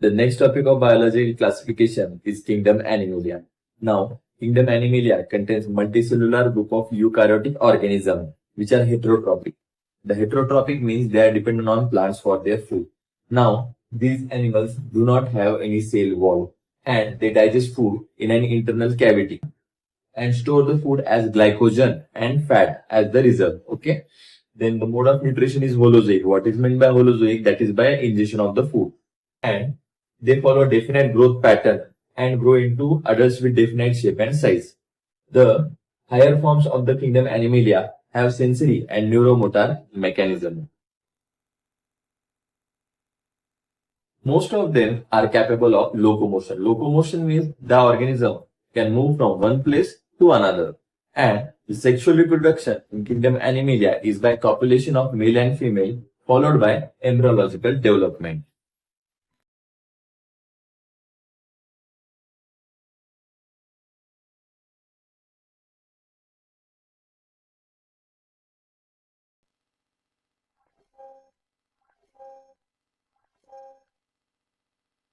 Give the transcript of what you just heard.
The next topic of biology classification is kingdom Animalia. Now, kingdom Animalia contains multicellular group of eukaryotic organisms which are heterotrophic. The heterotrophic means they are dependent on plants for their food. Now, these animals do not have any cell wall and they digest food in an internal cavity and store the food as glycogen and fat as the reserve. Okay. Then the mode of nutrition is holozoic. What is meant by holozoic? That is by ingestion of the food. And they follow definite growth pattern and grow into adults with definite shape and size. The higher forms of the kingdom Animalia have sensory and neuromotor mechanism. Most of them are capable of locomotion. Locomotion means the organism can move from one place to another. And the sexual reproduction in kingdom Animalia is by copulation of male and female followed by embryological development.